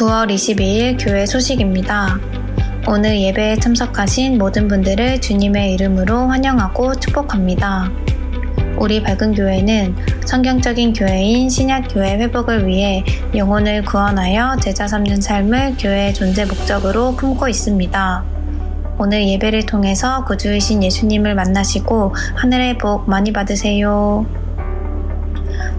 9월 22일 교회 소식입니다. 오늘 예배에 참석하신 모든 분들을 주님의 이름으로 환영하고 축복합니다. 우리 밝은 교회는 성경적인 교회인 신약교회 회복을 위해 영혼을 구원하여 제자 삼는 삶을 교회의 존재 목적으로 품고 있습니다. 오늘 예배를 통해서 구주이신 예수님을 만나시고 하늘의 복 많이 받으세요.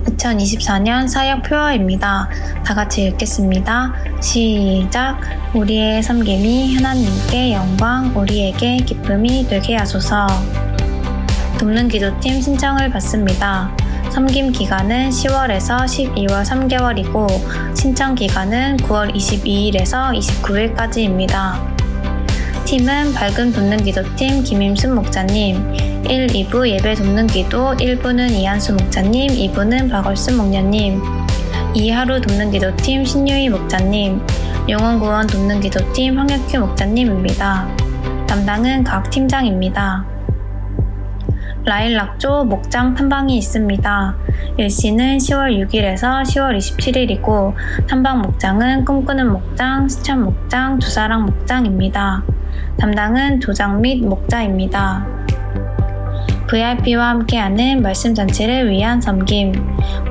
2024년 사역 표어입니다. 다 같이 읽겠습니다. 시작! 우리의 섬김이 하나님께 영광, 우리에게 기쁨이 되게 하소서. 돕는 기도팀 신청을 받습니다. 섬김 기간은 10월에서 12월 3개월이고 신청 기간은 9월 22일에서 29일까지입니다. 팀은 밝은 돕는 기도팀 김임순 목사님, 1, 2부 예배 돕는 기도 1부는 이한수 목사님, 2부는 박월순 목녀님, 2 하루 돕는 기도팀 신유희 목사님, 영혼구원 돕는 기도팀 황혁규 목사님입니다. 담당은 각 팀장입니다. 라일락조 목장 탐방이 있습니다. 일시는 10월 6일에서 10월 27일이고 탐방 목장은 꿈꾸는 목장, 수천 목장, 두사랑 목장입니다. 담당은 조장 및 목자입니다. VIP와 함께하는 말씀 잔치를 위한 섬김,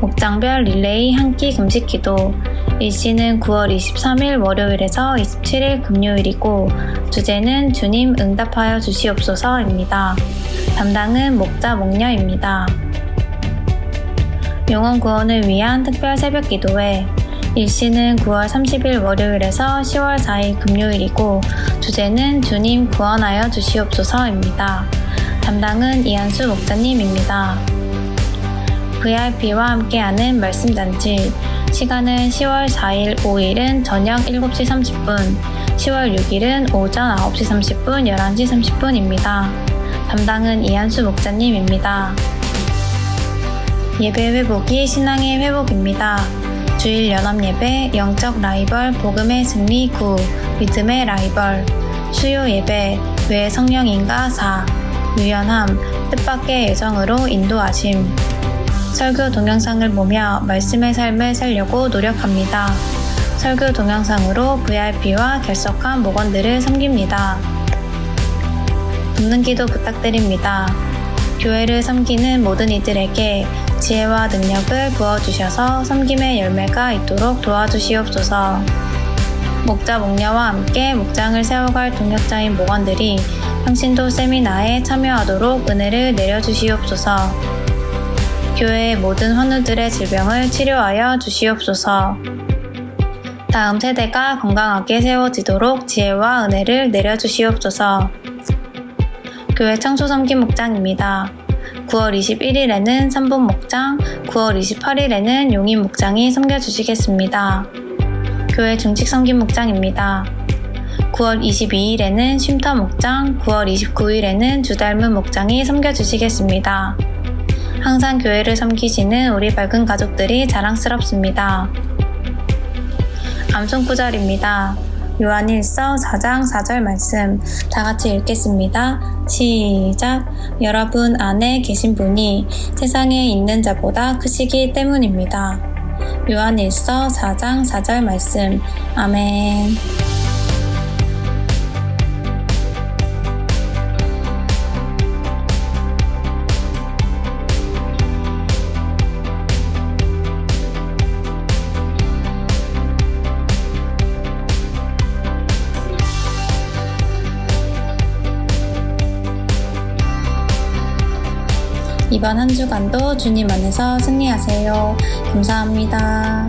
목장별 릴레이 한 끼 금식 기도, 일시는 9월 23일 월요일에서 27일 금요일이고 주제는 주님 응답하여 주시옵소서입니다. 담당은 목자 목녀입니다. 영혼 구원을 위한 특별 새벽 기도회, 일시는 9월 30일 월요일에서 10월 4일 금요일이고 주제는 주님 구원하여 주시옵소서입니다. 담당은 이한수 목사님입니다. VIP와 함께하는 말씀잔치, 시간은 10월 4일 5일은 저녁 7시 30분, 10월 6일은 오전 9시 30분, 11시 30분입니다. 담당은 이한수 목사님입니다. 예배 회복이 신앙의 회복입니다. 주일 연합예배, 영적 라이벌, 복음의 승리 9, 믿음의 라이벌, 수요 예배, 왜 성령인가 4, 유연함, 뜻밖의 예정으로 인도하심. 설교 동영상을 보며 말씀의 삶을 살려고 노력합니다. 설교 동영상으로 VIP와 결석한 목원들을 섬깁니다. 돕는 기도 부탁드립니다. 교회를 섬기는 모든 이들에게 지혜와 능력을 부어주셔서 섬김의 열매가 있도록 도와주시옵소서. 목자 목녀와 함께 목장을 세워갈 동역자인 목원들이 평신도 세미나에 참여하도록 은혜를 내려주시옵소서. 교회의 모든 환우들의 질병을 치료하여 주시옵소서. 다음 세대가 건강하게 세워지도록 지혜와 은혜를 내려주시옵소서. 교회 청소 섬김 목장입니다. 9월 21일에는 3분 목장, 9월 28일에는 용인 목장이 섬겨주시겠습니다. 교회 중직 섬김 목장입니다. 9월 22일에는 쉼터 목장, 9월 29일에는 주닮은 목장이 섬겨주시겠습니다. 항상 교회를 섬기시는 우리 밝은 가족들이 자랑스럽습니다. 암송 구절입니다. 요한일서 4장 4절 말씀 다 같이 읽겠습니다. 시작! 여러분 안에 계신 분이 세상에 있는 자보다 크시기 때문입니다. 요한일서 4장 4절 말씀. 아멘. 이번 한 주간도 주님 안에서 승리하세요. 감사합니다.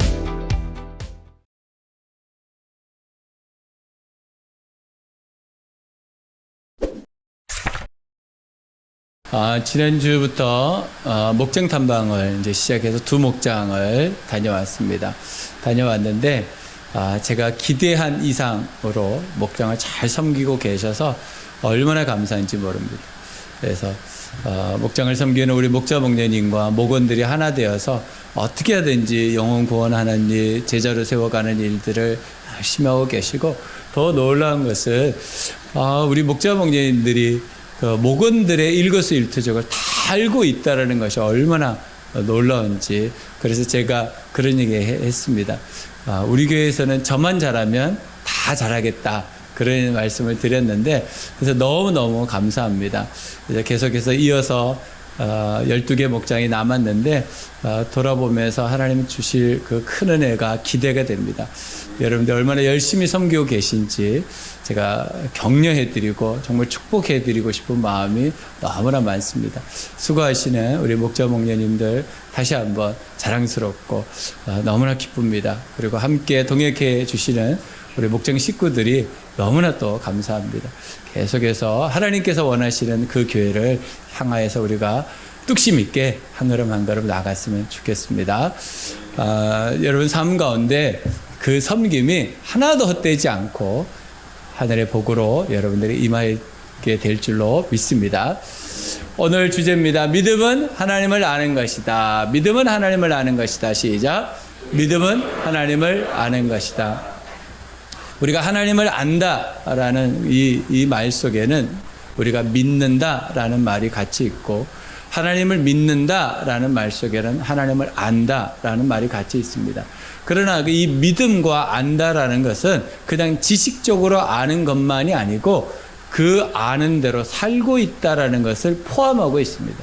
지난주부터 목장 탐방을 이제 시작해서 2 목장을 다녀왔는데 제가 기대한 이상으로 목장을 잘 섬기고 계셔서 얼마나 감사한지 모릅니다. 그래서 목장을 섬기는 우리 목자 목녀님과 목원들이 하나 되어서 어떻게 하든지 영혼 구원하는 일, 제자로 세워가는 일들을 열심히 하고 계시고, 더 놀라운 것은 우리 목자 목녀님들이 그 목원들의 일거수일투족을 다 알고 있다라는 것이 얼마나 놀라운지. 그래서 제가 그런 얘기 했습니다. 우리 교회에서는 저만 잘하면 다 잘하겠다. 그런 말씀을 드렸는데, 그래서 너무너무 감사합니다. 계속해서 이어서 12개 목장이 남았는데 돌아보면서 하나님 주실 그 큰 은혜가 기대가 됩니다. 여러분들 얼마나 열심히 섬기고 계신지 제가 격려해드리고 정말 축복해드리고 싶은 마음이 너무나 많습니다. 수고하시는 우리 목자 목녀님들 다시 한번 자랑스럽고 너무나 기쁩니다. 그리고 함께 동역해 주시는 우리 목장 식구들이 너무나 또 감사합니다. 계속해서 하나님께서 원하시는 그 교회를 향하여서 우리가 뚝심 있게 한 걸음 한 걸음 나갔으면 좋겠습니다. 여러분 삶 가운데 그 섬김이 하나도 헛되지 않고 하늘의 복으로 여러분들이 임하게 될 줄로 믿습니다. 오늘 주제입니다. 믿음은 하나님을 아는 것이다. 믿음은 하나님을 아는 것이다. 시작. 믿음은 하나님을 아는 것이다. 우리가 하나님을 안다라는 이 말 속에는 우리가 믿는다라는 말이 같이 있고, 하나님을 믿는다라는 말 속에는 하나님을 안다라는 말이 같이 있습니다. 그러나 이 믿음과 안다라는 것은 그냥 지식적으로 아는 것만이 아니고 그 아는 대로 살고 있다라는 것을 포함하고 있습니다.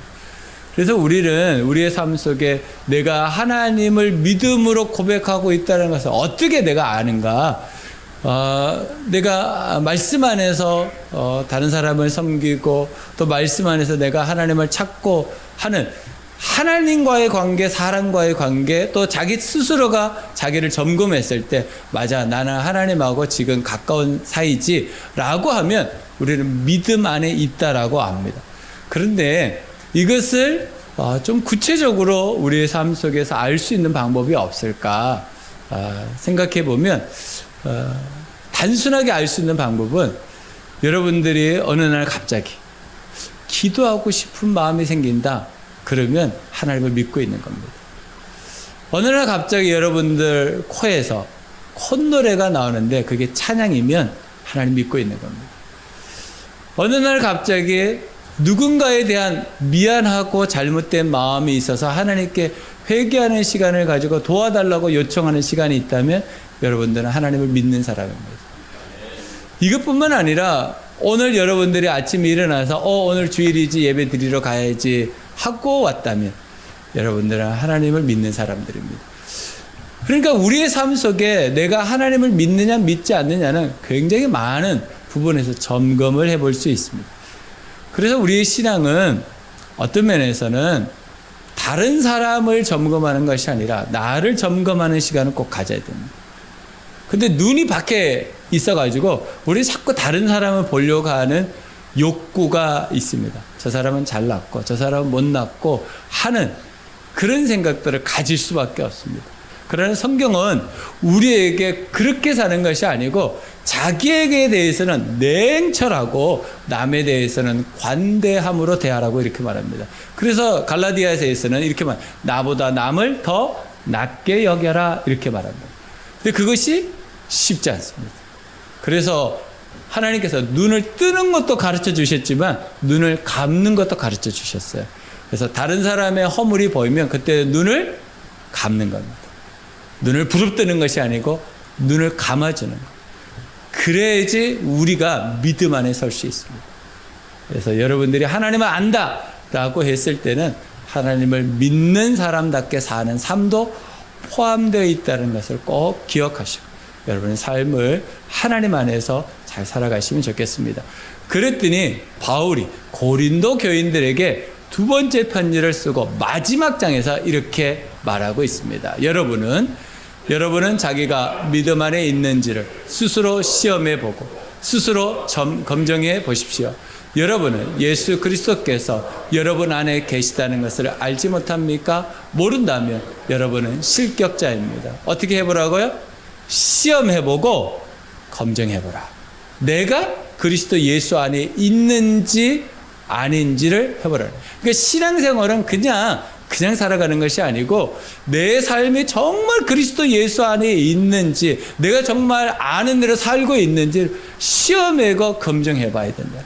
그래서 우리는 우리의 삶 속에 내가 하나님을 믿음으로 고백하고 있다는 것을 어떻게 내가 아는가? 내가 말씀 안에서 다른 사람을 섬기고 또 말씀 안에서 내가 하나님을 찾고 하는 하나님과의 관계, 사람과의 관계, 또 자기 스스로가 자기를 점검했을 때 맞아, 나는 하나님하고 지금 가까운 사이지 라고 하면 우리는 믿음 안에 있다라고 압니다. 그런데 이것을 좀 구체적으로 우리의 삶 속에서 알 수 있는 방법이 없을까 생각해 보면 단순하게 알 수 있는 방법은 여러분들이 어느 날 갑자기 기도하고 싶은 마음이 생긴다. 그러면 하나님을 믿고 있는 겁니다. 어느 날 갑자기 여러분들 코에서 콧노래가 나오는데 그게 찬양이면 하나님 믿고 있는 겁니다. 어느 날 갑자기 누군가에 대한 미안하고 잘못된 마음이 있어서 하나님께 회개하는 시간을 가지고 도와달라고 요청하는 시간이 있다면 여러분들은 하나님을 믿는 사람입니다. 이것뿐만 아니라 오늘 여러분들이 아침에 일어나서 오늘 주일이지 예배 드리러 가야지 하고 왔다면 여러분들은 하나님을 믿는 사람들입니다. 그러니까 우리의 삶 속에 내가 하나님을 믿느냐 믿지 않느냐는 굉장히 많은 부분에서 점검을 해볼 수 있습니다. 그래서 우리의 신앙은 어떤 면에서는 다른 사람을 점검하는 것이 아니라 나를 점검하는 시간을 꼭 가져야 됩니다. 근데 눈이 밖에 있어가지고 우리 자꾸 다른 사람을 보려고 하는 욕구가 있습니다. 저 사람은 잘났고 저 사람은 못났고 하는 그런 생각들을 가질 수밖에 없습니다. 그러나 성경은 우리에게 그렇게 사는 것이 아니고 자기에게 대해서는 냉철하고 남에 대해서는 관대함으로 대하라고 이렇게 말합니다. 그래서 갈라디아서에서는 이렇게 나보다 남을 더 낮게 여겨라 이렇게 말합니다. 근데 그것이 쉽지 않습니다. 그래서 하나님께서 눈을 뜨는 것도 가르쳐 주셨지만 눈을 감는 것도 가르쳐 주셨어요. 그래서 다른 사람의 허물이 보이면 그때 눈을 감는 겁니다. 눈을 부릅뜨는 것이 아니고 눈을 감아주는 것. 그래야지 우리가 믿음 안에 설 수 있습니다. 그래서 여러분들이 하나님을 안다라고 했을 때는 하나님을 믿는 사람답게 사는 삶도 포함되어 있다는 것을 꼭 기억하시고 여러분의 삶을 하나님 안에서 잘 살아가시면 좋겠습니다. 그랬더니 바울이 고린도 교인들에게 두 번째 편지를 쓰고 마지막 장에서 이렇게 말하고 있습니다. 여러분은 자기가 믿음 안에 있는지를 스스로 시험해 보고 스스로 검증해 보십시오. 여러분은 예수 그리스도께서 여러분 안에 계시다는 것을 알지 못합니까? 모른다면 여러분은 실격자입니다. 어떻게 해보라고요? 시험해보고 검증해보라. 내가 그리스도 예수 안에 있는지 아닌지를 해보라. 그러니까 신앙생활은 그냥 살아가는 것이 아니고 내 삶이 정말 그리스도 예수 안에 있는지 내가 정말 아는 대로 살고 있는지 시험해고 검증해봐야 된다.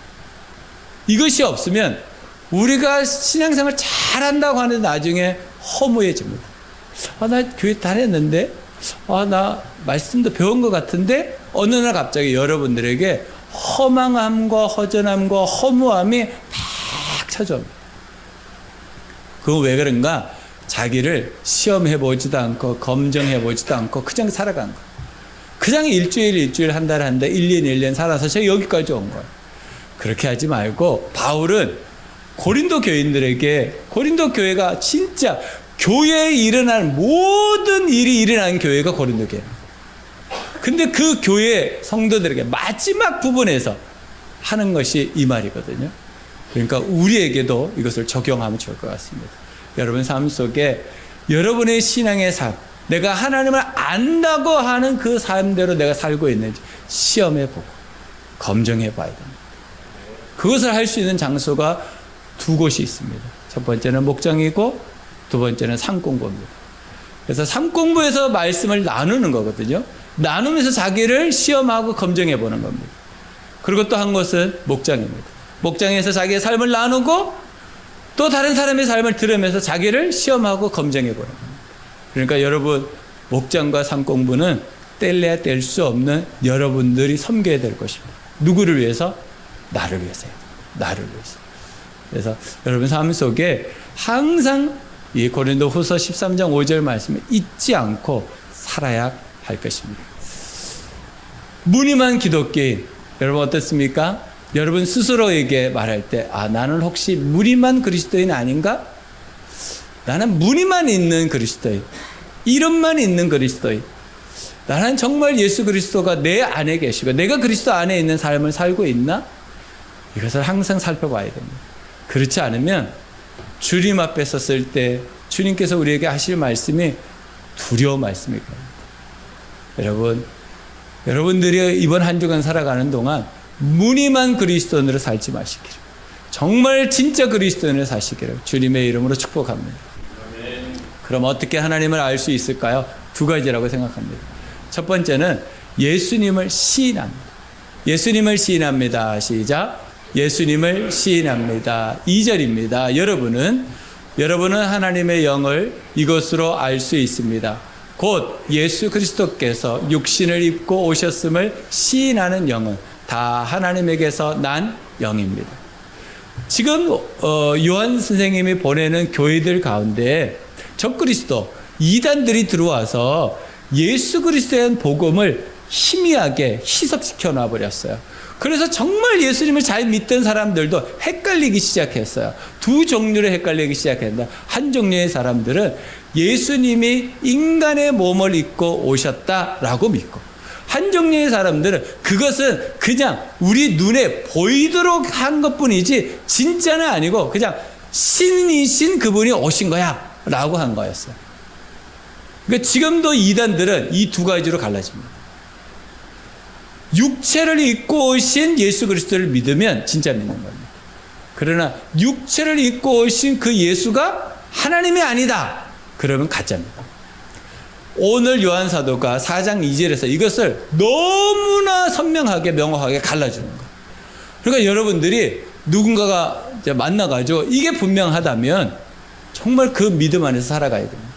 이것이 없으면 우리가 신앙생활 잘한다고 하는데 나중에 허무해집니다. 나 교회 다녔는데, 나 말씀도 배운 것 같은데, 어느 날 갑자기 여러분들에게 허망함과 허전함과 허무함이 막 찾아옵니다. 그건 왜 그런가? 자기를 시험해보지도 않고, 검증해보지도 않고, 그냥 살아간 거예요. 그냥 일주일, 한 달, 1년, 1년 살아서 제가 여기까지 온 거예요. 그렇게 하지 말고, 바울은 고린도 교인들에게, 고린도 교회가 진짜 교회에 일어나는 모든 일이 일어나는 교회가 고린도 교회입니다. 근데 그 교회 성도들에게 마지막 부분에서 하는 것이 이 말이거든요. 그러니까 우리에게도 이것을 적용하면 좋을 것 같습니다. 여러분 삶 속에 여러분의 신앙의 삶, 내가 하나님을 안다고 하는 그 삶대로 내가 살고 있는지 시험해보고 검증해봐야 됩니다. 그것을 할 수 있는 장소가 두 곳이 있습니다. 첫 번째는 목장이고 두 번째는 상공부입니다. 그래서 상공부에서 말씀을 나누는 거거든요. 나누면서 자기를 시험하고 검증해보는 겁니다. 그리고 또 한 곳은 목장입니다. 목장에서 자기의 삶을 나누고 또 다른 사람의 삶을 들으면서 자기를 시험하고 검증해보는 겁니다. 그러니까 여러분 목장과 상공부는 뗄래야 뗄 수 없는 여러분들이 섬겨야 될 것입니다. 누구를 위해서? 나를 위해서요. 나를 위해서. 그래서 여러분 삶 속에 항상 이 고린도후서 13장 5절 말씀을 잊지 않고 살아야 할 것입니다. 무늬만 기독교인 여러분 어떻습니까? 여러분 스스로에게 말할 때 나는 혹시 무늬만 그리스도인 아닌가? 나는 무늬만 있는 그리스도인, 이름만 있는 그리스도인, 나는 정말 예수 그리스도가 내 안에 계시고 내가 그리스도 안에 있는 삶을 살고 있나? 이것을 항상 살펴봐야 됩니다. 그렇지 않으면 주님 앞에 섰을 때 주님께서 우리에게 하실 말씀이 두려운 말씀일 겁니다. 여러분들이 이번 한 주간 살아가는 동안 무늬만 그리스도인으로 살지 마시기를, 정말 진짜 그리스도인으로 사시기를 주님의 이름으로 축복합니다. 그럼 어떻게 하나님을 알 수 있을까요? 두 가지라고 생각합니다. 첫 번째는 예수님을 시인합니다. 예수님을 시인합니다. 시작. 예수님을 시인합니다. 2절입니다. 여러분은 하나님의 영을 이것으로 알 수 있습니다. 곧 예수 그리스도께서 육신을 입고 오셨음을 시인하는 영은 다 하나님에게서 난 영입니다. 지금 요한 선생님이 보내는 교회들 가운데 적그리스도 이단들이 들어와서 예수 그리스도에 대한 복음을 희미하게 희석시켜 놔버렸어요. 그래서 정말 예수님을 잘 믿던 사람들도 헷갈리기 시작했어요. 두 종류로 헷갈리기 시작했다. 한 종류의 사람들은 예수님이 인간의 몸을 입고 오셨다라고 믿고, 한 종류의 사람들은 그것은 그냥 우리 눈에 보이도록 한 것뿐이지 진짜는 아니고 그냥 신이신 그분이 오신 거야 라고 한 거였어요. 그러니까 지금도 이단들은 이 두 가지로 갈라집니다. 육체를 입고 오신 예수 그리스도를 믿으면 진짜 믿는 겁니다. 그러나 육체를 입고 오신 그 예수가 하나님이 아니다, 그러면 가짜입니다. 오늘 요한 사도가 4장 2절에서 이것을 너무나 선명하게 명확하게 갈라주는 거예요. 그러니까 여러분들이 누군가가 이제 만나가지고 이게 분명하다면 정말 그 믿음 안에서 살아가야 됩니다.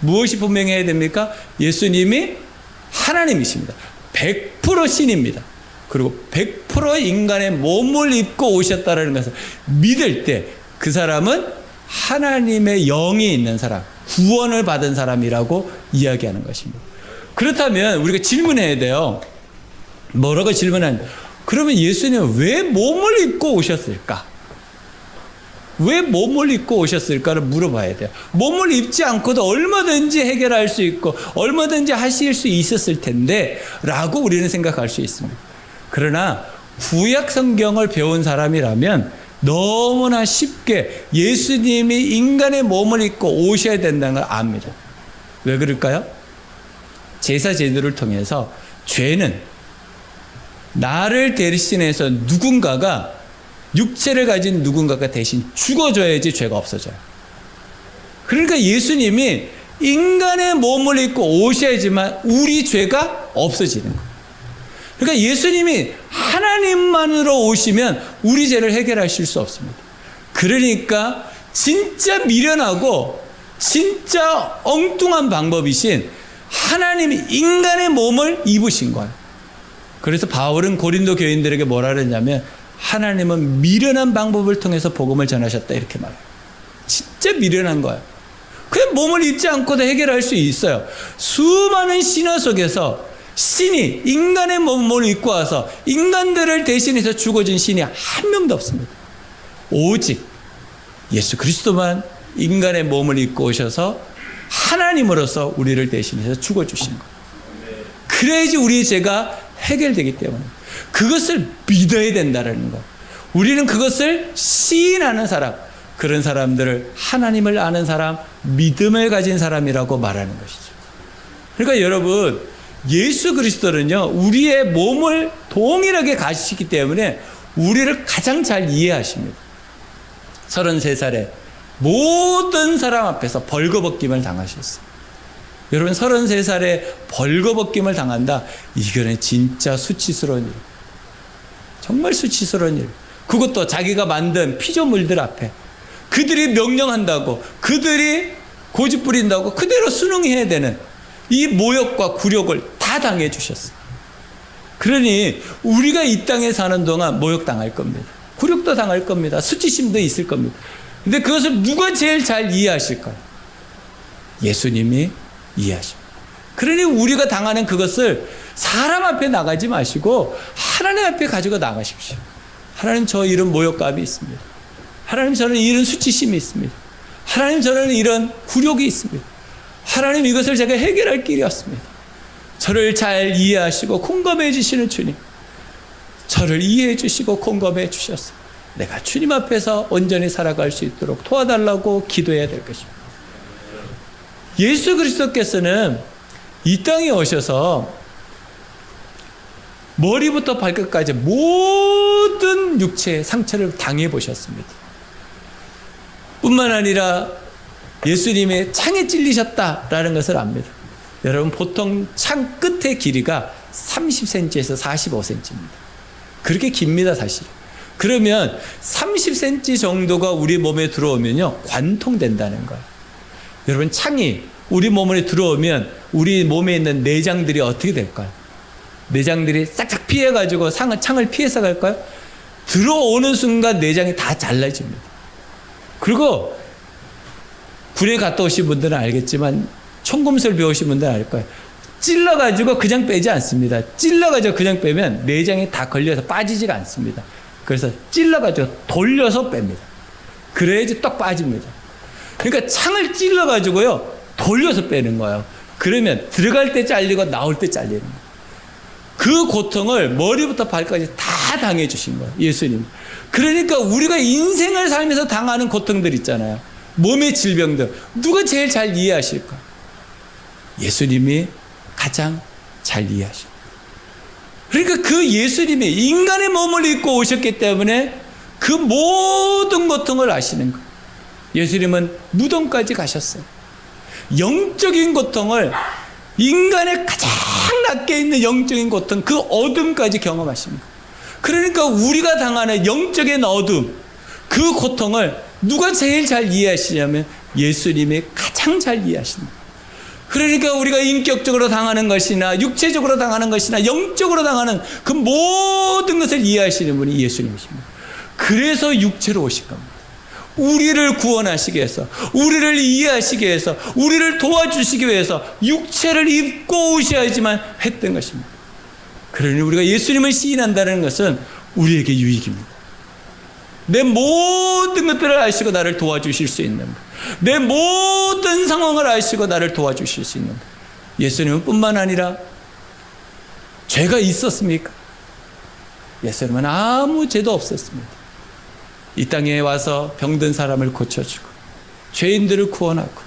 무엇이 분명해야 됩니까? 예수님이 하나님이십니다. 100% 신입니다. 그리고 100% 인간의 몸을 입고 오셨다는 것을 믿을 때 그 사람은 하나님의 영이 있는 사람, 구원을 받은 사람이라고 이야기하는 것입니다. 그렇다면 우리가 질문해야 돼요. 뭐라고 질문하는데, 그러면 예수님은 왜 몸을 입고 오셨을까? 왜 몸을 입고 오셨을까를 물어봐야 돼요. 몸을 입지 않고도 얼마든지 해결할 수 있고 얼마든지 하실 수 있었을 텐데 라고 우리는 생각할 수 있습니다. 그러나 구약 성경을 배운 사람이라면 너무나 쉽게 예수님이 인간의 몸을 입고 오셔야 된다는 걸 압니다. 왜 그럴까요? 제사 제도를 통해서 죄는 나를 대신해서 누군가가, 육체를 가진 누군가가 대신 죽어줘야지 죄가 없어져요. 그러니까 예수님이 인간의 몸을 입고 오셔야지만 우리 죄가 없어지는 거예요. 그러니까 예수님이 하나님만으로 오시면 우리 죄를 해결하실 수 없습니다. 그러니까 진짜 미련하고 진짜 엉뚱한 방법이신 하나님이 인간의 몸을 입으신 거예요. 그래서 바울은 고린도 교인들에게 뭐라 그랬냐면 하나님은 미련한 방법을 통해서 복음을 전하셨다 이렇게 말해요. 진짜 미련한 거예요. 그냥 몸을 입지 않고도 해결할 수 있어요. 수많은 신화 속에서 신이 인간의 몸을 입고 와서 인간들을 대신해서 죽어진 신이 한 명도 없습니다. 오직 예수 그리스도만 인간의 몸을 입고 오셔서 하나님으로서 우리를 대신해서 죽어주신 거예요. 그래야지 우리의 죄가 해결되기 때문에 그것을 믿어야 된다는 거. 우리는 그것을 시인하는 사람, 그런 사람들을 하나님을 아는 사람, 믿음을 가진 사람이라고 말하는 것이죠. 그러니까 여러분, 예수 그리스도는요, 우리의 몸을 동일하게 가지시기 때문에 우리를 가장 잘 이해하십니다. 33살에 모든 사람 앞에서 벌거벗김을 당하셨어요. 여러분, 33살에 벌거벗김을 당한다. 이거는 진짜 수치스러운 일. 정말 수치스러운 일. 그것도 자기가 만든 피조물들 앞에. 그들이 명령한다고, 그들이 고집 부린다고 그대로 순응해야 되는 이 모욕과 굴욕을 다 당해 주셨어요. 그러니 우리가 이 땅에 사는 동안 모욕당할 겁니다. 굴욕도 당할 겁니다. 수치심도 있을 겁니다. 근데 그것을 누가 제일 잘 이해하실까요? 예수님이 이해하십니다. 그러니 우리가 당하는 그것을 사람 앞에 나가지 마시고 하나님 앞에 가지고 나가십시오. 하나님, 저 이런 모욕감이 있습니다. 하나님, 저는 이런 수치심이 있습니다. 하나님, 저는 이런 굴욕이 있습니다. 하나님, 이것을 제가 해결할 길이 없습니다. 저를 잘 이해하시고 공감해 주시는 주님, 저를 이해해 주시고 공감해 주셔서 내가 주님 앞에서 온전히 살아갈 수 있도록 도와달라고 기도해야 될 것입니다. 예수 그리스도께서는 이 땅에 오셔서 머리부터 발끝까지 모든 육체의 상처를 당해 보셨습니다. 뿐만 아니라 예수님의 창에 찔리셨다라는 것을 압니다. 여러분, 보통 창 끝의 길이가 30cm에서 45cm입니다. 그렇게 깁니다, 사실. 그러면 30cm 정도가 우리 몸에 들어오면요, 관통된다는 거예요. 여러분, 창이 우리 몸에 들어오면 우리 몸에 있는 내장들이 어떻게 될까요? 내장들이 싹싹 피해가지고 창을 피해서 갈까요? 들어오는 순간 내장이 다 잘라집니다. 그리고 군에 갔다 오신 분들은 알겠지만, 총검술 배우신 분들은 알 거예요. 찔러가지고 그냥 빼지 않습니다. 찔러가지고 그냥 빼면 내장이 다 걸려서 빠지지가 않습니다. 그래서 찔러가지고 돌려서 뺍니다. 그래야지 떡 빠집니다. 그러니까 창을 찔러가지고요, 돌려서 빼는 거예요. 그러면 들어갈 때 잘리고 나올 때 잘리는 거예요. 그 고통을 머리부터 발까지 다 당해 주신 거예요, 예수님. 그러니까 우리가 인생을 살면서 당하는 고통들 있잖아요. 몸의 질병들. 누가 제일 잘 이해하실까? 예수님이 가장 잘 이해하십니다. 그러니까 그 예수님이 인간의 몸을 입고 오셨기 때문에 그 모든 고통을 아시는 거예요. 예수님은 무덤까지 가셨어요. 영적인 고통을, 인간의 가장 낮게 있는 영적인 고통, 그 어둠까지 경험하십니다. 그러니까 우리가 당하는 영적인 어둠, 그 고통을 누가 제일 잘 이해하시냐면 예수님이 가장 잘 이해하십니다. 그러니까 우리가 인격적으로 당하는 것이나 육체적으로 당하는 것이나 영적으로 당하는 그 모든 것을 이해하시는 분이 예수님이십니다. 그래서 육체로 오신 겁니다. 우리를 구원하시기 위해서, 우리를 이해하시기 위해서, 우리를 도와주시기 위해서 육체를 입고 오셔야지만 했던 것입니다. 그러니 우리가 예수님을 시인한다는 것은 우리에게 유익입니다. 내 모든 것들을 아시고 나를 도와주실 수 있는 분, 내 모든 상황을 아시고 나를 도와주실 수 있는 분. 예수님은 뿐만 아니라 죄가 있었습니까? 예수님은 아무 죄도 없었습니다. 이 땅에 와서 병든 사람을 고쳐주고 죄인들을 구원하고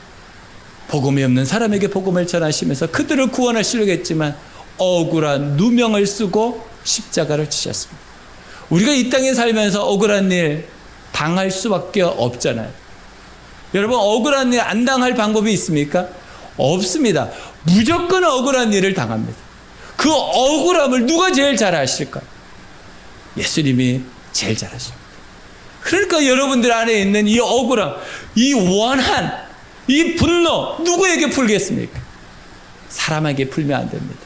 복음이 없는 사람에게 복음을 전하시면서 그들을 구원하시려고 했지만 억울한 누명을 쓰고 십자가를 지셨습니다. 우리가 이 땅에 살면서 억울한 일 당할 수밖에 없잖아요. 여러분, 억울한 일 안 당할 방법이 있습니까? 없습니다. 무조건 억울한 일을 당합니다. 그 억울함을 누가 제일 잘 아실까? 예수님이 제일 잘 아십니다. 그러니까 여러분들 안에 있는 이 억울함, 이 원한, 이 분노 누구에게 풀겠습니까? 사람에게 풀면 안 됩니다.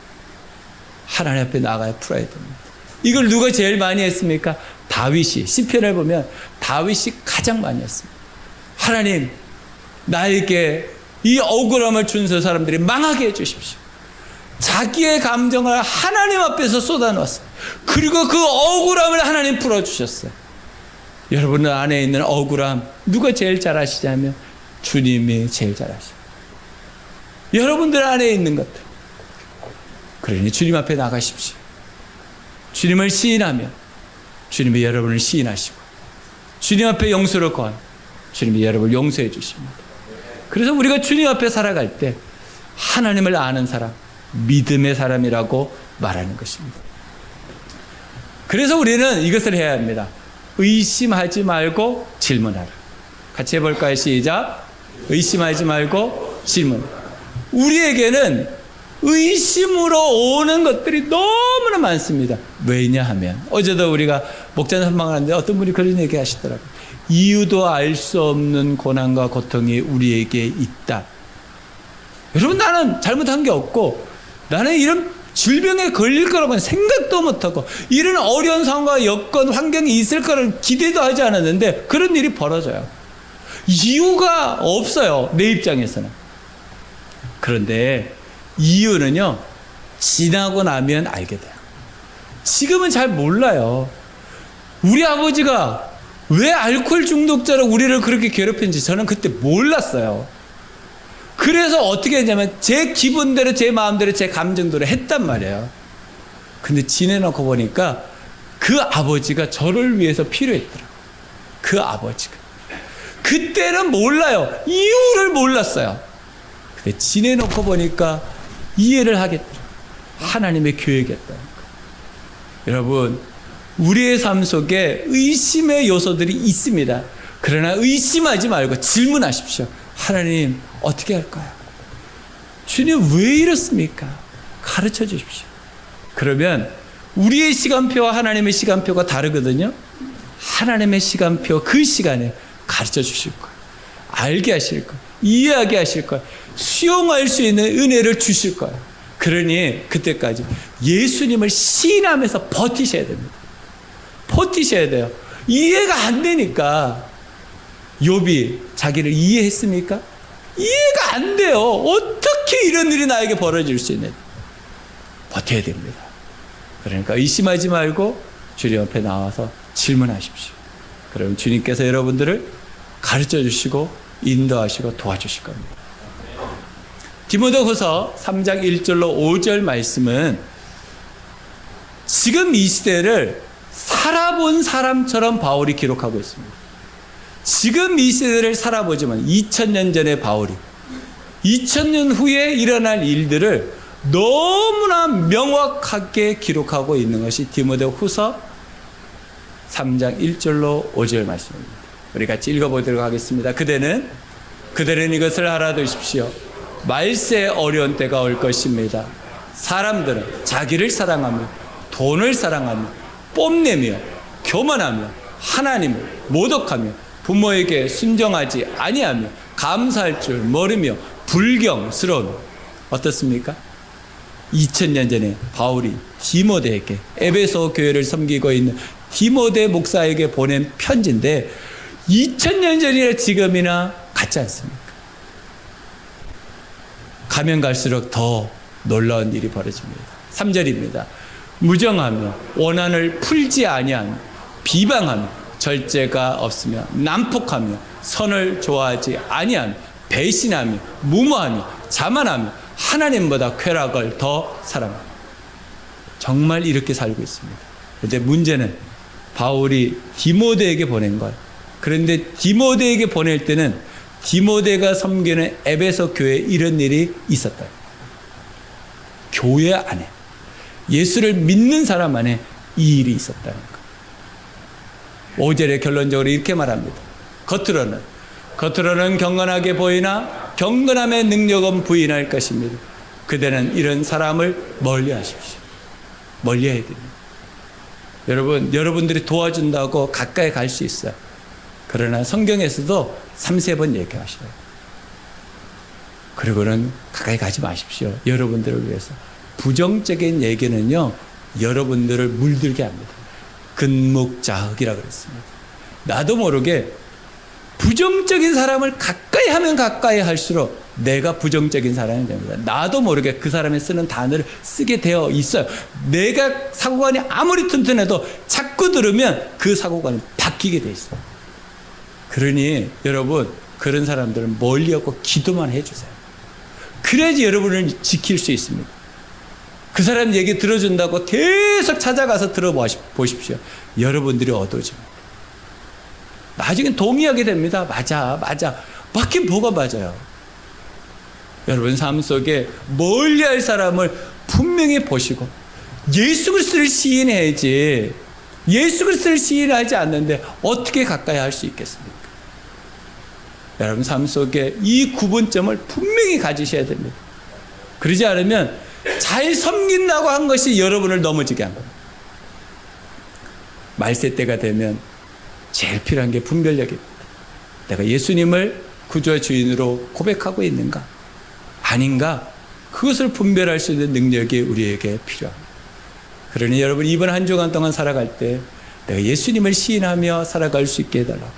하나님 앞에 나가야 풀어야 됩니다. 이걸 누가 제일 많이 했습니까? 다윗이. 시편을 보면 다윗이 가장 많이 했습니다. 하나님, 나에게 이 억울함을 준 저 사람들이 망하게 해주십시오. 자기의 감정을 하나님 앞에서 쏟아놓았어요. 그리고 그 억울함을 하나님 풀어주셨어요. 여러분 안에 있는 억울함 누가 제일 잘 아시냐면 주님이 제일 잘 아십니다. 여러분들 안에 있는 것들. 그러니 주님 앞에 나가십시오. 주님을 시인하며 주님이 여러분을 시인하시고 주님 앞에 용서를 구하며 주님이 여러분을 용서해 주십니다. 그래서 우리가 주님 앞에 살아갈 때 하나님을 아는 사람, 믿음의 사람이라고 말하는 것입니다. 그래서 우리는 이것을 해야 합니다. 의심하지 말고 질문하라. 같이 해볼까요? 시작. 의심하지 말고 질문. 우리에게는 의심으로 오는 것들이 너무나 많습니다. 왜냐하면 어제도 우리가 목장 선방을 하는데 어떤 분이 그런 얘기 하시더라고요. 이유도 알 수 없는 고난과 고통이 우리에게 있다. 여러분, 나는 잘못한 게 없고 나는 이런 질병에 걸릴 거라고는 생각도 못하고 이런 어려운 상황과 여건, 환경이 있을 거라는 기대도 하지 않았는데 그런 일이 벌어져요. 이유가 없어요, 내 입장에서는. 그런데 이유는요, 지나고 나면 알게 돼요. 지금은 잘 몰라요. 우리 아버지가 왜 알코올 중독자로 우리를 그렇게 괴롭혔는지 저는 그때 몰랐어요. 그래서 어떻게 했냐면 제 기분대로, 제 마음대로, 제 감정대로 했단 말이에요. 근데 지내놓고 보니까 그 아버지가 저를 위해서 필요했더라고요. 그 아버지가. 그때는 몰라요. 이유를 몰랐어요. 근데 지내놓고 보니까 이해를 하겠더라고요. 하나님의 계획이었다는 거예요. 여러분, 우리의 삶 속에 의심의 요소들이 있습니다. 그러나 의심하지 말고 질문하십시오. 하나님, 어떻게 할까요? 주님, 왜 이렇습니까? 가르쳐 주십시오. 그러면 우리의 시간표와 하나님의 시간표가 다르거든요. 하나님의 시간표, 그 시간에 가르쳐 주실 거예요. 알게 하실 거예요. 이해하게 하실 거예요. 수용할 수 있는 은혜를 주실 거예요. 그러니 그때까지 예수님을 시인하면서 버티셔야 됩니다. 버티셔야 돼요. 이해가 안 되니까. 욥이 자기를 이해했습니까? 이해가 안 돼요. 어떻게 이런 일이 나에게 벌어질 수 있는? 버텨야 됩니다. 그러니까 의심하지 말고 주님 앞에 나와서 질문하십시오. 그럼 주님께서 여러분들을 가르쳐 주시고 인도하시고 도와주실 겁니다. 디모데후서 3장 1절로 5절 말씀은 지금 이 시대를 살아본 사람처럼 바울이 기록하고 있습니다. 지금 이 시대를 살아보지만 2000년 전의 바울이 2000년 후에 일어날 일들을 너무나 명확하게 기록하고 있는 것이 디모데후서 3장 1절로 5절 말씀입니다. 우리 같이 읽어보도록 하겠습니다. 그대는 이것을 알아두십시오. 말세에 어려운 때가 올 것입니다. 사람들은 자기를 사랑하며 돈을 사랑하며 뽐내며 교만하며 하나님을 모독하며 부모에게 순종하지 아니하며 감사할 줄 모르며 불경스러운. 어떻습니까? 2000년 전에 바울이 디모데에게, 에베소 교회를 섬기고 있는 디모데 목사에게 보낸 편지인데 2000년 전이나 지금이나 같지 않습니까? 가면 갈수록 더 놀라운 일이 벌어집니다. 3절입니다. 무정하며 원한을 풀지 아니하며 비방하며 절제가 없으며 난폭하며 선을 좋아하지 아니하며 배신하며 무모하며 자만하며 하나님보다 쾌락을 더 사랑합니다. 정말 이렇게 살고 있습니다. 그런데 문제는 바울이 디모데에게 보낸 거예요. 그런데 디모데에게 보낼 때는 디모데가 섬기는 에베소 교회에 이런 일이 있었다. 교회 안에, 예수를 믿는 사람 안에 이 일이 있었다는 거예요. 5절에 결론적으로 이렇게 말합니다. 겉으로는 경건하게 보이나 경건함의 능력은 부인할 것입니다. 그대는 이런 사람을 멀리하십시오. 멀리해야 됩니다. 여러분들이 도와준다고 가까이 갈 수 있어요. 그러나 성경에서도 3-4번 얘기하셔요. 그리고는 가까이 가지 마십시오. 여러분들을 위해서. 부정적인 얘기는요, 여러분들을 물들게 합니다. 근묵자흑이라 그랬습니다. 나도 모르게 부정적인 사람을 가까이 하면 가까이 할수록 내가 부정적인 사람이 됩니다. 나도 모르게 그 사람이 쓰는 단어를 쓰게 되어 있어요. 내가 사고관이 아무리 튼튼해도 자꾸 들으면 그 사고관이 바뀌게 돼 있어요. 그러니 여러분, 그런 사람들은 멀리하고 기도만 해주세요. 그래야지 여러분을 지킬 수 있습니다. 그 사람 얘기 들어준다고 계속 찾아가서 들어보십시오. 여러분들이 어두워집니다. 나중에 동의하게 됩니다. 맞아. 맞긴 뭐가 맞아요. 여러분 삶 속에 멀리할 사람을 분명히 보시고 예수 그리스도를 시인해야지, 예수 그리스도를 시인하지 않는데 어떻게 가까이 할 수 있겠습니까? 여러분 삶 속에 이 구분점을 분명히 가지셔야 됩니다. 그러지 않으면 잘 섬긴다고 한 것이 여러분을 넘어지게 한 겁니다. 말세 때가 되면 제일 필요한 게 분별력입니다. 내가 예수님을 구주와 주인으로 고백하고 있는가 아닌가, 그것을 분별할 수 있는 능력이 우리에게 필요합니다. 그러니 여러분 이번 한 주간 동안 살아갈 때 내가 예수님을 시인하며 살아갈 수 있게 해달라고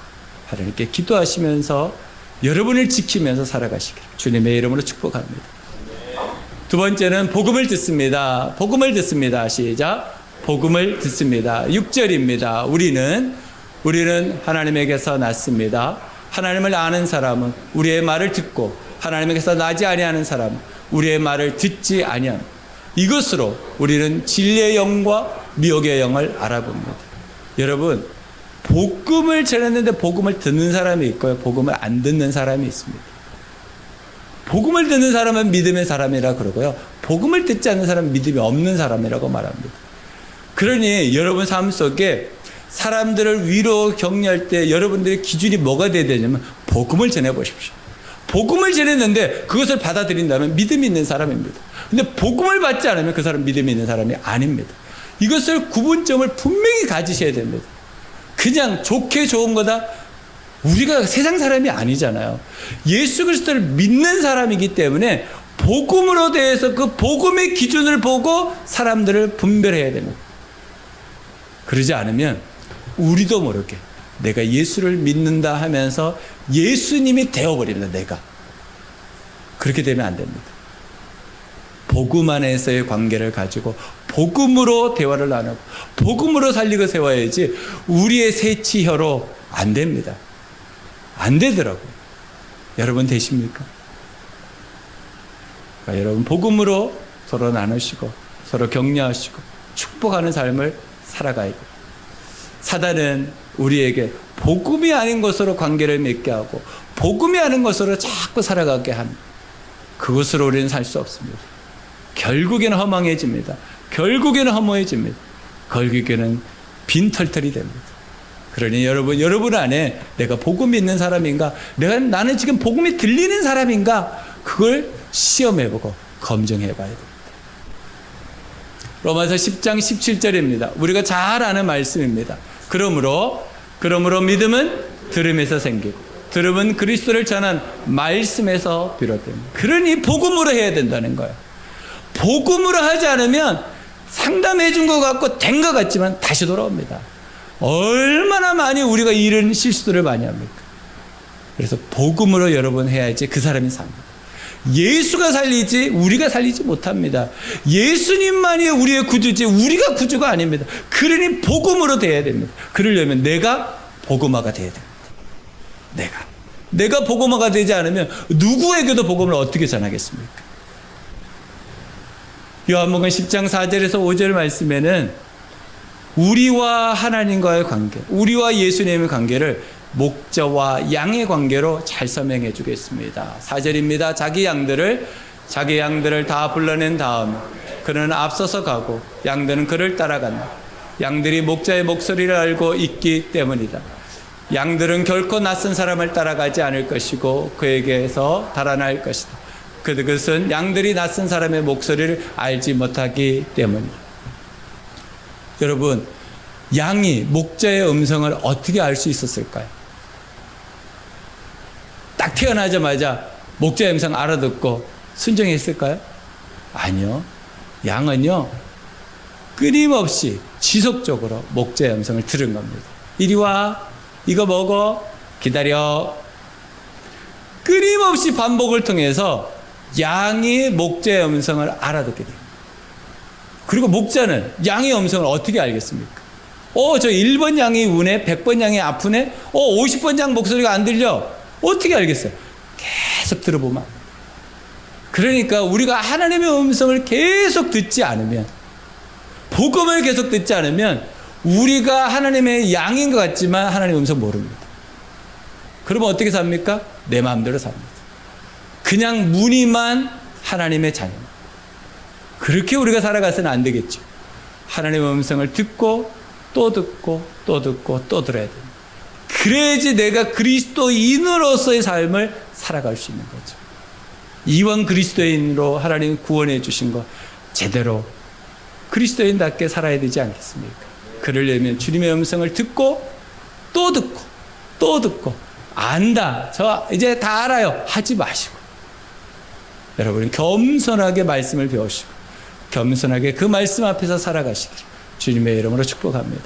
하나님께 기도하시면서 여러분을 지키면서 살아가시기를 주님의 이름으로 축복합니다. 두 번째는 복음을 듣습니다. 복음을 듣습니다. 시작. 복음을 듣습니다. 6절입니다. 우리는 하나님에게서 났습니다. 하나님을 아는 사람은 우리의 말을 듣고 하나님에게서 나지 아니하는 사람은 우리의 말을 듣지 아니합니다. 이것으로 우리는 진리의 영과 미혹의 영을 알아봅니다. 여러분, 복음을 전했는데 복음을 듣는 사람이 있고요, 복음을 안 듣는 사람이 있습니다. 복음을 듣는 사람은 믿음의 사람이라 그러고요, 복음을 듣지 않는 사람은 믿음이 없는 사람이라고 말합니다. 그러니 여러분 삶 속에 사람들을 위로 격려할 때 여러분들의 기준이 뭐가 돼야 되냐면 복음을 전해보십시오. 복음을 전했는데 그것을 받아들인다면 믿음이 있는 사람입니다. 근데 복음을 받지 않으면 그 사람 믿음이 있는 사람이 아닙니다. 이것을 구분점을 분명히 가지셔야 됩니다. 그냥 좋게 좋은 거다, 우리가 세상 사람이 아니잖아요. 예수 그리스도를 믿는 사람이기 때문에 복음으로 대해서 그 복음의 기준을 보고 사람들을 분별해야 됩니다. 그러지 않으면 우리도 모르게 내가 예수를 믿는다 하면서 예수님이 되어버립니다. 내가. 그렇게 되면 안 됩니다. 복음 안에서의 관계를 가지고 복음으로 대화를 나누고 복음으로 살리고 세워야지 우리의 새치혀로 안 됩니다. 안 되더라고요. 여러분 되십니까? 그러니까 여러분 복음으로 서로 나누시고 서로 격려하시고 축복하는 삶을 살아가야 돼요. 사단은 우리에게 복음이 아닌 것으로 관계를 맺게 하고 복음이 아닌 것으로 자꾸 살아가게 합니다. 그것으로 우리는 살 수 없습니다. 결국에는 허망해집니다. 결국에는 허무해집니다. 결국에는 빈털털이 됩니다. 그러니 여러분 안에 내가 복음이 있는 사람인가, 나는 지금 복음이 들리는 사람인가, 그걸 시험해보고 검증해봐야 됩니다. 로마서 10장 17절입니다. 우리가 잘 아는 말씀입니다. 그러므로 믿음은 들음에서 생기고 들음은 그리스도를 전한 말씀에서 비롯됩니다. 그러니 복음으로 해야 된다는 거예요. 복음으로 하지 않으면 상담해 준 것 같고 된 것 같지만 다시 돌아옵니다. 얼마나 많이 우리가 이런 실수들을 많이 합니까? 그래서 복음으로 여러분 해야지 그 사람이 삽니다. 예수가 살리지 우리가 살리지 못합니다. 예수님만이 우리의 구주지 우리가 구주가 아닙니다. 그러니 복음으로 돼야 됩니다. 그러려면 내가 복음화가 돼야 됩니다. 내가 복음화가 되지 않으면 누구에게도 복음을 어떻게 전하겠습니까? 요한복음 10장 4절에서 5절 말씀에는 우리와 하나님과의 관계, 우리와 예수님의 관계를 목자와 양의 관계로 잘 설명해 주겠습니다. 4절입니다. 자기 양들을 다 불러낸 다음 그는 앞서서 가고 양들은 그를 따라간다. 양들이 목자의 목소리를 알고 있기 때문이다. 양들은 결코 낯선 사람을 따라가지 않을 것이고 그에게서 달아날 것이다. 그것은 양들이 낯선 사람의 목소리를 알지 못하기 때문이다. 여러분, 양이 목자의 음성을 어떻게 알 수 있었을까요? 딱 태어나자마자 목자의 음성 알아듣고 순종했을까요? 아니요. 양은요, 끊임없이 지속적으로 목자의 음성을 들은 겁니다. 이리 와, 이거 먹어, 기다려. 끊임없이 반복을 통해서 양이 목자의 음성을 알아듣게 됩니다. 그리고 목자는 양의 음성을 어떻게 알겠습니까? 저 1번 양이 우네, 100번 양이 아프네, 50번 양 목소리가 안 들려. 어떻게 알겠어요? 계속 들어보면. 그러니까 우리가 하나님의 음성을 계속 듣지 않으면, 복음을 계속 듣지 않으면 우리가 하나님의 양인 것 같지만 하나님의 음성 모릅니다. 그러면 어떻게 삽니까? 내 마음대로 삽니다. 그냥 무늬만 하나님의 자녀입니다. 그렇게 우리가 살아가서는 안 되겠죠. 하나님의 음성을 듣고 또 듣고 또 듣고 또 들어야 됩니다. 그래야지 내가 그리스도인으로서의 삶을 살아갈 수 있는 거죠. 이왕 그리스도인으로 하나님 구원해 주신 거 제대로 그리스도인답게 살아야 되지 않겠습니까? 그러려면 주님의 음성을 듣고 또 듣고 또 듣고, 안다, 저 이제 다 알아요, 하지 마시고, 여러분 겸손하게 말씀을 배우시고 겸손하게 그 말씀 앞에서 살아가시기를 주님의 이름으로 축복합니다.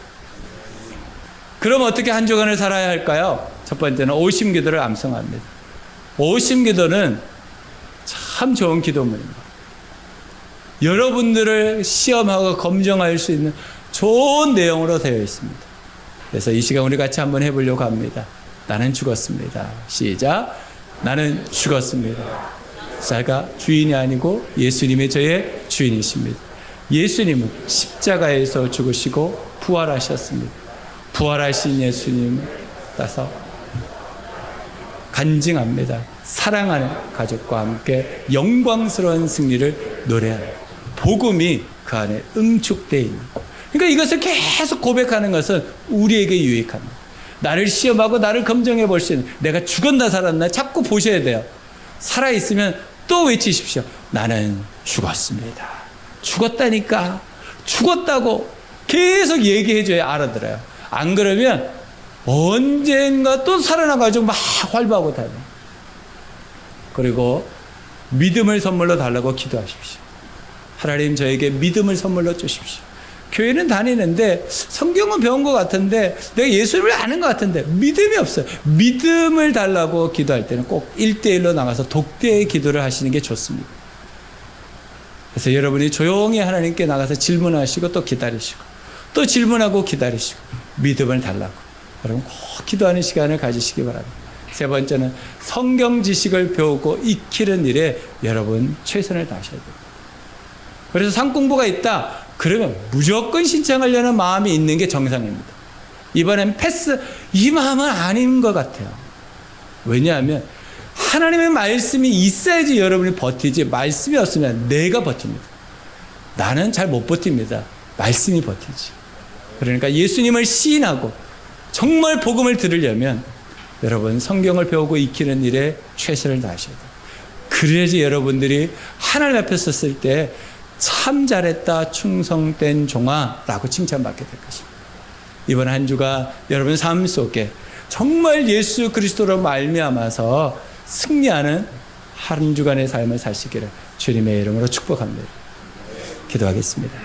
그럼 어떻게 한 주간을 살아야 할까요? 첫 번째는 오심기도를 암송합니다. 오심기도는 참 좋은 기도문입니다. 여러분들을 시험하고 검증할 수 있는 좋은 내용으로 되어 있습니다. 그래서 이 시간 우리 같이 한번 해보려고 합니다. 나는 죽었습니다. 시작. 나는 죽었습니다. 자가 주인이 아니고 예수님이 저의 주인이십니다. 예수님은 십자가에서 죽으시고 부활하셨습니다. 부활하신 예수님 따서 간증합니다. 사랑하는 가족과 함께 영광스러운 승리를 노래하는 복음이 그 안에 응축되어 있는, 그러니까 이것을 계속 고백하는 것은 우리에게 유익합니다. 나를 시험하고 나를 검증해 볼 수 있는, 내가 죽었나 살았나 자꾸 보셔야 돼요. 살아있으면 또 외치십시오. 나는 죽었습니다. 죽었다니까, 죽었다고 계속 얘기해줘야 알아들어요. 안 그러면 언젠가 또 살아나가지고 막 활보하고 다녀요. 그리고 믿음을 선물로 달라고 기도하십시오. 하나님 저에게 믿음을 선물로 주십시오. 교회는 다니는데 성경은 배운 것 같은데 내가 예수님을 아는 것 같은데 믿음이 없어요. 믿음을 달라고 기도할 때는 꼭 1대1로 나가서 독대의 기도를 하시는 게 좋습니다. 그래서 여러분이 조용히 하나님께 나가서 질문하시고 또 기다리시고 또 질문하고 기다리시고 믿음을 달라고 여러분 꼭 기도하는 시간을 가지시기 바랍니다. 세 번째는 성경 지식을 배우고 익히는 일에 여러분 최선을 다하셔야 됩니다. 그래서 상공부가 있다 그러면 무조건 신청하려는 마음이 있는 게 정상입니다. 이번엔 패스, 이 마음은 아닌 것 같아요. 왜냐하면 하나님의 말씀이 있어야지 여러분이 버티지, 말씀이 없으면 내가 버팁니다. 나는 잘 못 버팁니다. 말씀이 버티지. 그러니까 예수님을 시인하고 정말 복음을 들으려면 여러분 성경을 배우고 익히는 일에 최선을 다하셔야 돼요. 그래야지 여러분들이 하나님 앞에 섰을 때 참 잘했다 충성된 종아 라고 칭찬받게 될 것입니다. 이번 한 주가 여러분 삶 속에 정말 예수 그리스도로 말미암아서 승리하는 한 주간의 삶을 사시기를 주님의 이름으로 축복합니다. 기도하겠습니다.